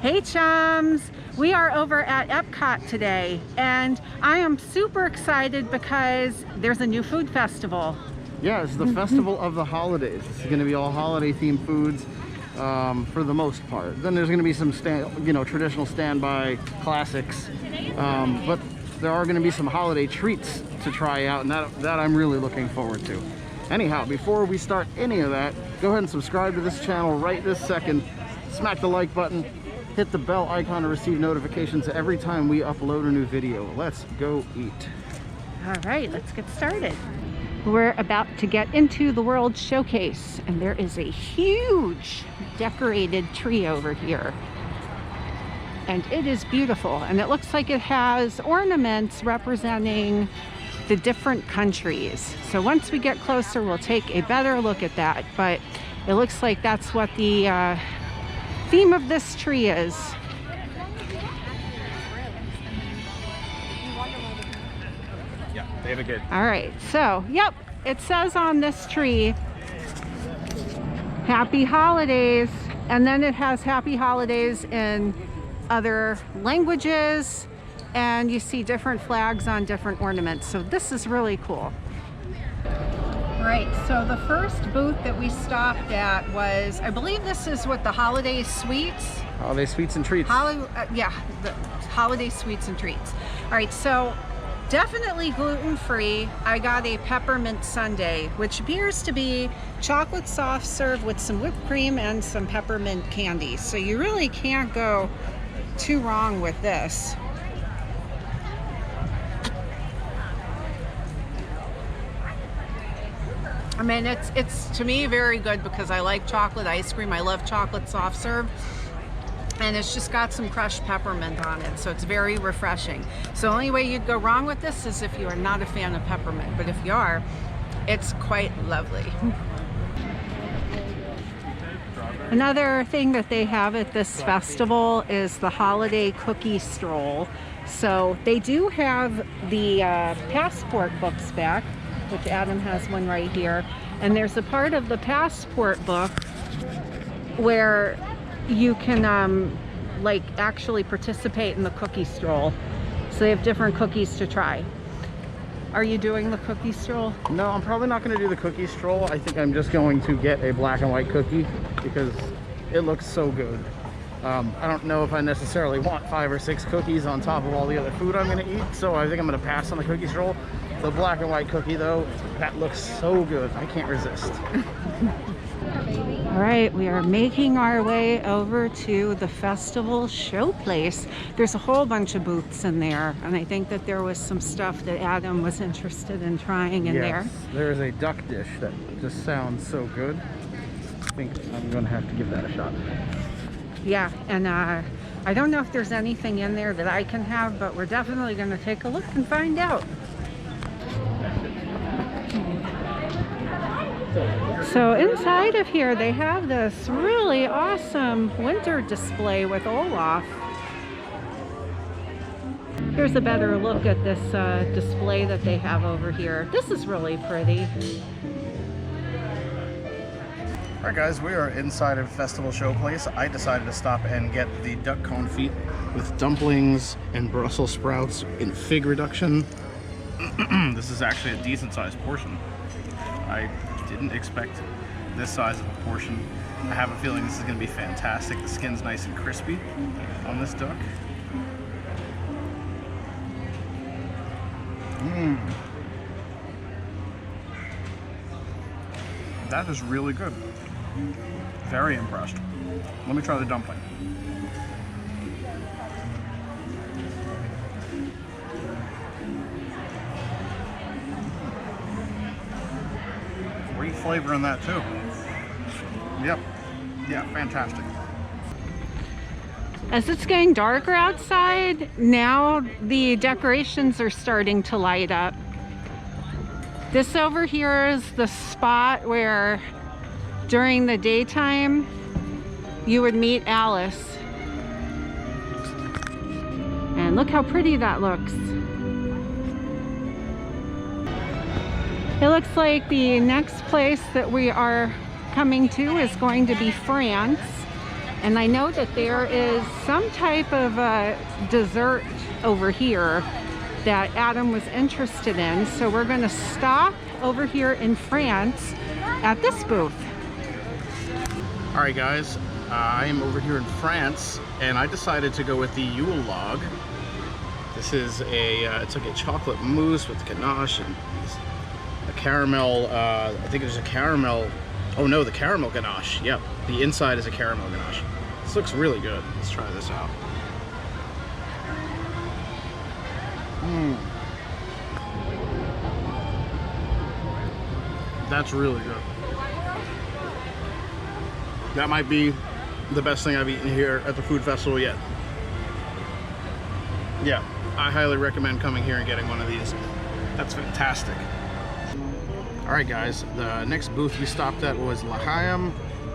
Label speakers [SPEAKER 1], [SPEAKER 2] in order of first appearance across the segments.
[SPEAKER 1] Hey chums! We are over at Epcot today and I am super excited because there's a new food festival.
[SPEAKER 2] Yeah, it's the Festival of the Holidays. It's going to be all holiday themed foods for the most part. Then there's going to be some traditional standby classics, but there are going to be some holiday treats to try out, and that I'm really looking forward to. Anyhow, before we start any of that, go ahead and subscribe to this channel right this second. Smack the like button, hit the bell icon to receive notifications every time we upload a new video. Let's go eat.
[SPEAKER 1] All right, let's get started. We're about to get into the World Showcase, and there is a huge decorated tree over here. And it is beautiful, and it looks like it has ornaments representing the different countries. So once we get closer, we'll take a better look at that, but it looks like that's what the theme of this tree is.
[SPEAKER 2] Yeah, David good.
[SPEAKER 1] All right, so yep, it says on this tree, Happy Holidays, and then it has Happy Holidays in other languages, and you see different flags on different ornaments. So this is really cool. Right, so the first booth that we stopped at was, I believe this is what, the holiday sweets?
[SPEAKER 2] Holiday sweets and treats.
[SPEAKER 1] Yeah, the holiday sweets and treats. All right, so definitely gluten-free. I got a peppermint sundae, which appears to be chocolate soft serve with some whipped cream and some peppermint candy. So you really can't go too wrong with this. I mean, it's to me very good because I like chocolate ice cream. I love chocolate soft serve, and it's just got some crushed peppermint on it, so it's very refreshing. So the only way you'd go wrong with this is if you are not a fan of peppermint, but if you are, it's quite lovely. Another thing that they have at this festival is the holiday cookie stroll. So they do have the passport books back, which Adam has one right here. And there's a part of the passport book where you can like actually participate in the cookie stroll. So they have different cookies to try. Are you doing the cookie stroll?
[SPEAKER 2] No, I'm probably not going to do the cookie stroll. I think I'm just going to get a black and white cookie because it looks so good. I don't know if I necessarily want 5 or 6 cookies on top of all the other food I'm going to eat, so I think I'm going to pass on the cookie stroll. The black and white cookie though, that looks so good. I can't resist.
[SPEAKER 1] All right, we are making our way over to the festival showplace. There's a whole bunch of booths in there, and I think that there was some stuff that Adam was interested in trying in there.
[SPEAKER 2] There is a duck dish that just sounds so good. I think I'm gonna have to give that a shot.
[SPEAKER 1] Yeah, and I don't know if there's anything in there that I can have, but we're definitely gonna take a look and find out. So inside of here, they have this really awesome winter display with Olaf. Here's a better look at this display that they have over here. This is really pretty.
[SPEAKER 2] All right, guys, we are inside of Festival Showplace. I decided to stop and get the duck confit with dumplings and Brussels sprouts in fig reduction. This is actually a decent sized portion. I didn't expect this size of a portion. I have a feeling this is going to be fantastic. The skin's nice and crispy on this duck. That is really good. Very impressed. Let me try the dumpling. Great flavor in that too. Yep. Yeah, fantastic.
[SPEAKER 1] As it's getting darker outside, now the decorations are starting to light up. This over here is the spot where during the daytime you would meet Alice. And look how pretty that looks. It looks like the next place that we are coming to is going to be France. And I know that there is some type of dessert over here that Adam was interested in. So we're going to stop over here in France at this booth.
[SPEAKER 2] All right, guys, I am over here in France, and I decided to go with the Yule Log. This is it's like a chocolate mousse with ganache and a caramel. I think there's a caramel. Oh no, the caramel ganache. Yep, the inside is a caramel ganache. This looks really good. Let's try this out. That's really good. That might be the best thing I've eaten here at the food festival yet. Yeah, I highly recommend coming here and getting one of these. That's fantastic. All right, guys, the next booth we stopped at was Hayam.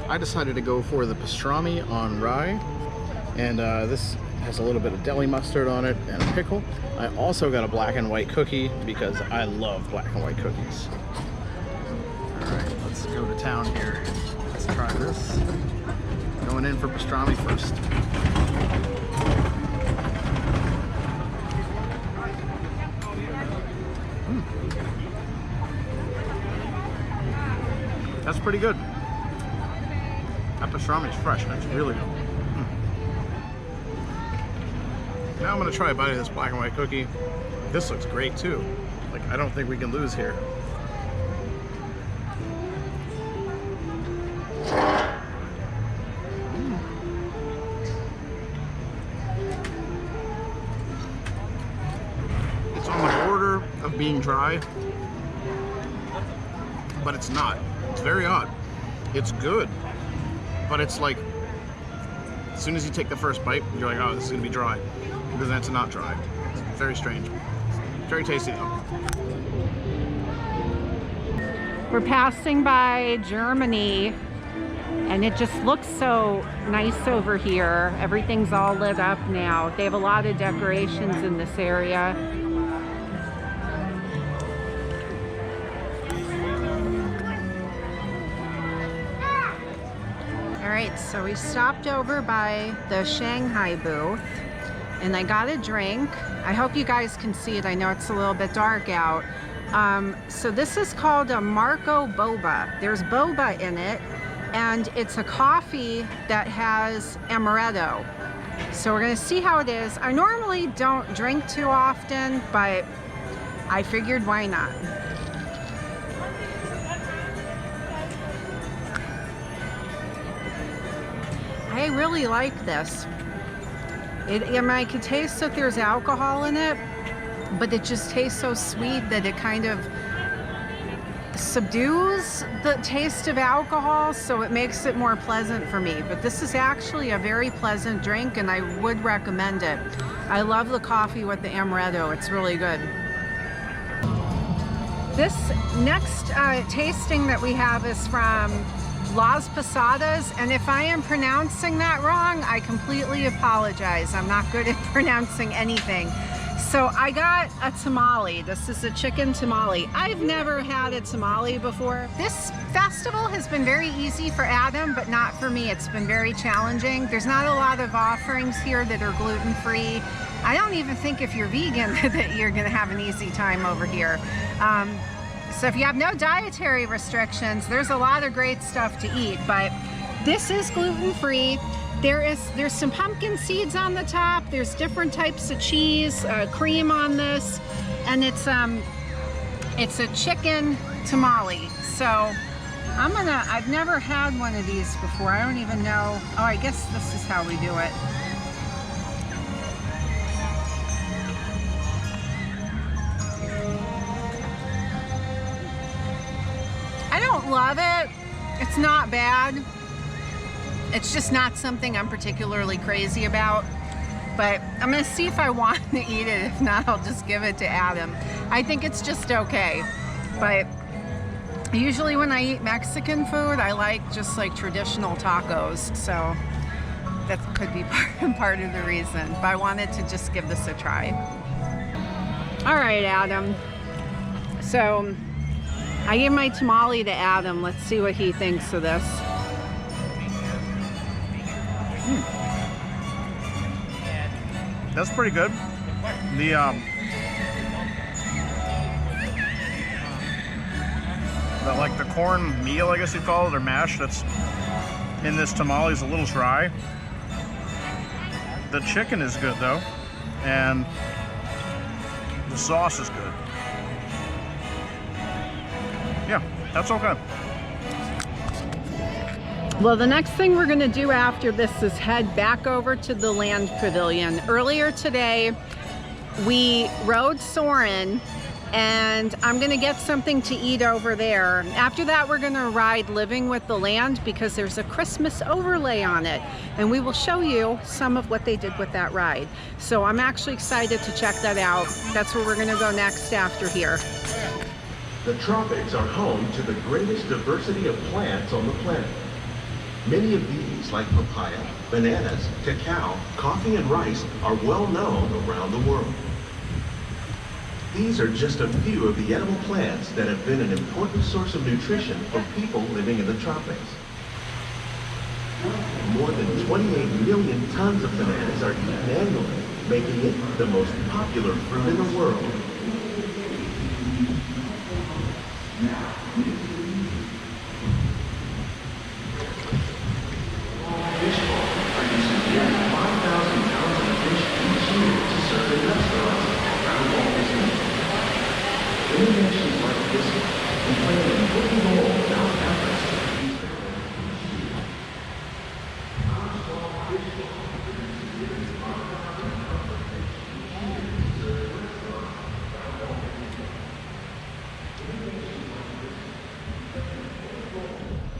[SPEAKER 2] I decided to go for the pastrami on rye, and this has a little bit of deli mustard on it and a pickle. I also got a black and white cookie because I love black and white cookies. All right, let's go to town here. Let's try this. Going in for pastrami first. That's pretty good. That pastrami is fresh. That's really good. Now I'm gonna try a bite of this black and white cookie. This looks great too. Like, I don't think we can lose here. It's on the border of being dry, but it's not. It's very odd. It's good, but it's like, as soon as you take the first bite, you're like, oh, this is gonna be dry. But then it's not dry. It's very strange. Very tasty though.
[SPEAKER 1] We're passing by Germany, and it just looks so nice over here. Everything's all lit up now. They have a lot of decorations in this area. All right, so we stopped over by the Shanghai booth, and I got a drink. I hope you guys can see it. I know it's a little bit dark out. So this is called a Marco Boba. There's boba in it, and it's a coffee that has amaretto. So we're gonna see how it is. I normally don't drink too often, but I figured why not. I really like this. I could taste that there's alcohol in it, but it just tastes so sweet that it kind of subdues the taste of alcohol, so it makes it more pleasant for me. But this is actually a very pleasant drink, and I would recommend it. I love the coffee with the amaretto. It's really good. This next tasting that we have is from Las Pasadas, and if I am pronouncing that wrong, I completely apologize. I'm not good at pronouncing anything. So I got a tamale. This is a chicken tamale. I've never had a tamale before. This festival has been very easy for Adam, but not for me. It's been very challenging. There's not a lot of offerings here that are gluten-free. I don't even think if you're vegan that you're gonna have an easy time over here. So if you have no dietary restrictions, there's a lot of great stuff to eat, but this is gluten-free. There's some pumpkin seeds on the top. There's different types of cheese, cream on this, and it's a chicken tamale. So I've never had one of these before. I don't even know. Oh, I guess this is how we do it. I don't love it. It's not bad. It's just not something I'm particularly crazy about. But I'm gonna see if I want to eat it. If not, I'll just give it to Adam. I think it's just okay. But usually when I eat Mexican food, I like just like traditional tacos. So that could be part of the reason. But I wanted to just give this a try. All right, Adam. So I gave my tamale to Adam. Let's see what he thinks of this.
[SPEAKER 2] That's pretty good. The like the corn meal, I guess you'd call it, or mash that's in this tamale is a little dry. The chicken is good though, and the sauce is good. Yeah, that's okay.
[SPEAKER 1] Well, the next thing we're going to do after this is head back over to the Land Pavilion. Earlier today, we rode Soarin', and I'm going to get something to eat over there. After that, we're going to ride Living with the Land because there's a Christmas overlay on it, and we will show you some of what they did with that ride. So I'm actually excited to check that out. That's where we're going to go next after here.
[SPEAKER 3] The tropics are home to the greatest diversity of plants on the planet. Many of these, like papaya, bananas, cacao, coffee, and rice, are well known around the world. These are just a few of the edible plants that have been an important source of nutrition for people living in the tropics. More than 28 million tons of bananas are eaten annually, making it the most popular fruit in the world.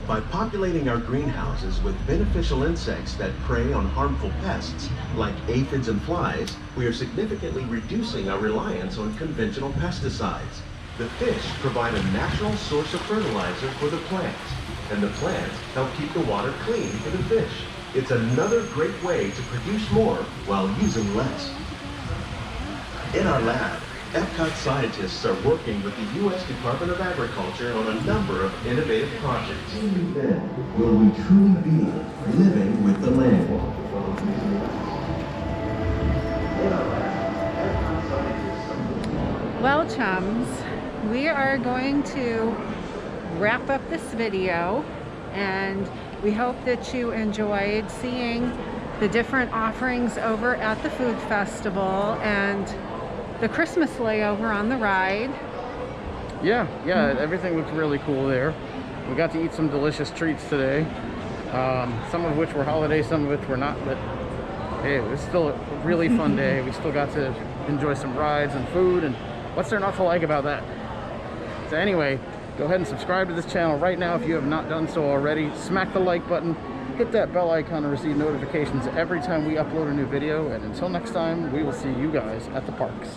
[SPEAKER 3] By populating our greenhouses with beneficial insects that prey on harmful pests, like aphids and flies, we are significantly reducing our reliance on conventional pesticides. The fish provide a natural source of fertilizer for the plants, and the plants help keep the water clean for the fish. It's another great way to produce more while using less. In our lab, Epcot scientists are working with the U.S. Department of Agriculture on a number of innovative projects. Then will we truly be living with the land?
[SPEAKER 1] Well, chums, we are going to wrap up this video, and we hope that you enjoyed seeing the different offerings over at the food festival and the Christmas layover on the ride.
[SPEAKER 2] Yeah, everything looked really cool there. We got to eat some delicious treats today, some of which were holiday, some of which were not, but hey, it was still a really fun day. We still got to enjoy some rides and food, and what's there not to like about that? So anyway, go ahead and subscribe to this channel right now if you have not done so already. Smack the like button, hit that bell icon to receive notifications every time we upload a new video, and until next time, we will see you guys at the parks.